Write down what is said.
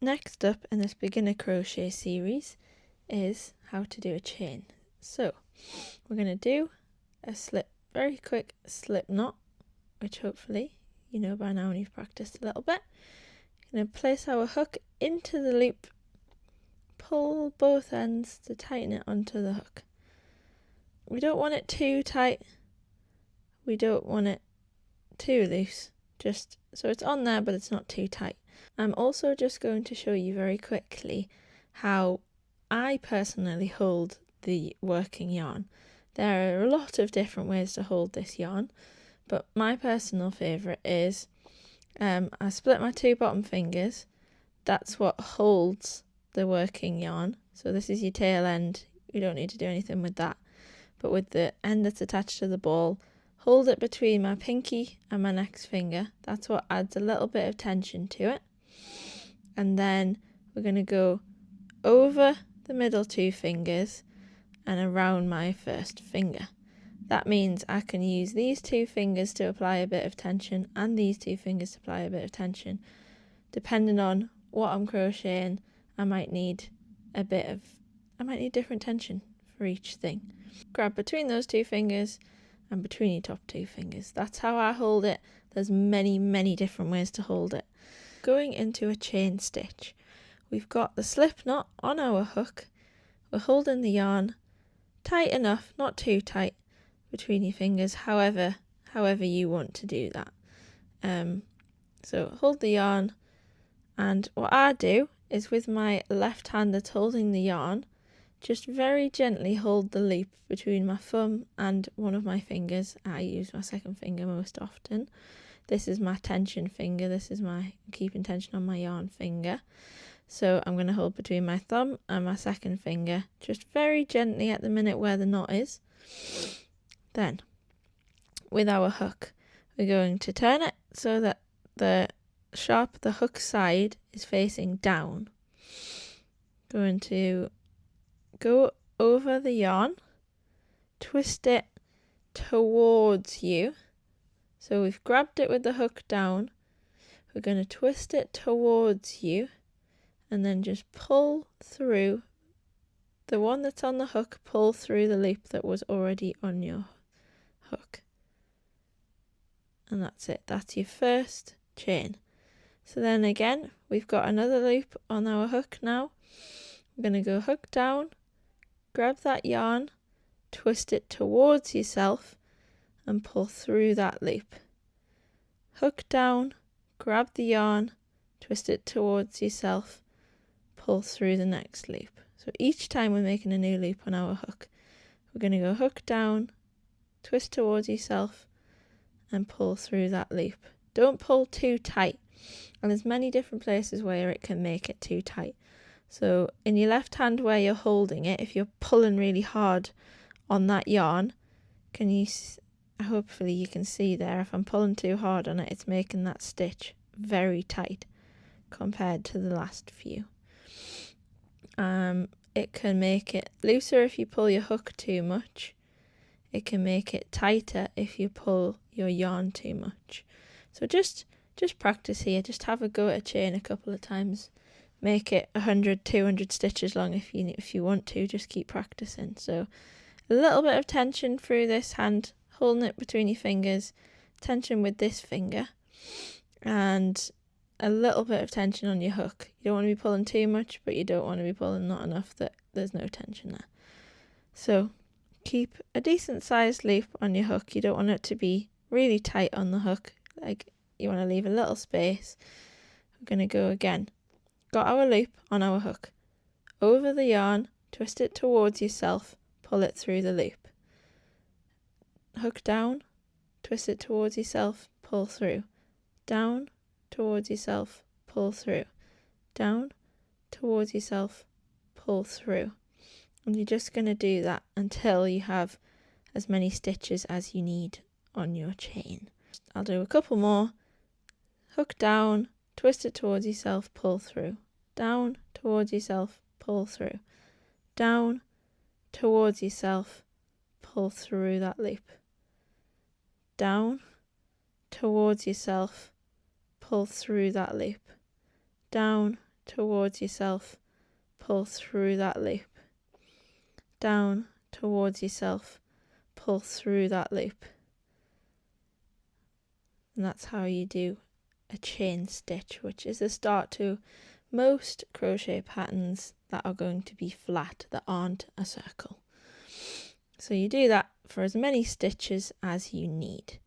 Next up in this beginner crochet series is how to do a chain. So we're going to do a very quick slip knot, which hopefully you know by now and you've practiced a little bit. We're going to place our hook into the loop, pull both ends to tighten it onto the hook. We don't want it too tight, we don't want it too loose, just so it's on there but it's not too tight. I'm also just going to show you very quickly how I personally hold the working yarn. There are a lot of different ways to hold this yarn, but my personal favourite is I split my two bottom fingers. That's what holds the working yarn. So this is your tail end. You don't need to do anything with that. But with the end that's attached to the ball, hold it between my pinky and my next finger. That's what adds a little bit of tension to it. And then we're going to go over the middle two fingers and around my first finger. That means I can use these two fingers to apply a bit of tension and these two fingers to apply a bit of tension. Depending on what I'm crocheting, I might need different tension for each thing. Grab between those two fingers and between your top two fingers. That's how I hold it. There's many different ways to hold it. Going into a chain stitch, we've got the slip knot on our hook. We're holding the yarn tight enough, not too tight, between your fingers, however you want to do that. So hold the yarn, and what I do is with my left hand that's holding the yarn, just very gently hold the loop between my thumb and one of my fingers. I use my second finger most often. This is my tension finger. This is my keeping tension on my yarn finger. So I'm going to hold between my thumb and my second finger, just very gently at the minute where the knot is. Then, with our hook, we're going to turn it so that the hook side is facing down. Going to go over the yarn, twist it towards you. So we've grabbed it with the hook down, we're going to twist it towards you and then just pull through the one that's on the hook, pull through the loop that was already on your hook. And that's it, that's your first chain. So then again, we've got another loop on our hook now. We're going to go hook down, grab that yarn, twist it towards yourself and pull through that loop. Hook down, grab the yarn, twist it towards yourself, pull through the next loop. So each time we're making a new loop on our hook, we're going to go hook down, twist towards yourself and pull through that loop. Don't pull too tight, and there's many different places where it can make it too tight. So in your left hand where you're holding it, if you're pulling really hard on that yarn, hopefully you can see there, if I'm pulling too hard on it, it's making that stitch very tight compared to the last few. It can make it looser if you pull your hook too much. It can make it tighter if you pull your yarn too much. So just practice here, just have a go at a chain a couple of times. Make it 100, 200 stitches long if you want to, just keep practicing. So a little bit of tension through this hand, holding it between your fingers, tension with this finger, and a little bit of tension on your hook. You don't want to be pulling too much, but you don't want to be pulling not enough that there's no tension there. So keep a decent sized loop on your hook. You don't want it to be really tight on the hook, like you want to leave a little space. We're going to go again. Got our loop on our hook. Over the yarn, twist it towards yourself, pull it through the loop. Hook down, twist it towards yourself, pull through. Down, towards yourself, pull through. Down, towards yourself, pull through. And you're just going to do that until you have as many stitches as you need on your chain. I'll do a couple more. Hook down, twist it towards yourself, pull through. Down, towards yourself, pull through. Down, towards yourself, pull through that loop. Down, towards yourself, pull through that loop. Down, towards yourself, pull through that loop. Down towards yourself, pull through that loop. And that's how you do a chain stitch, which is the start to most crochet patterns that are going to be flat, that aren't a circle. So you do that for as many stitches as you need.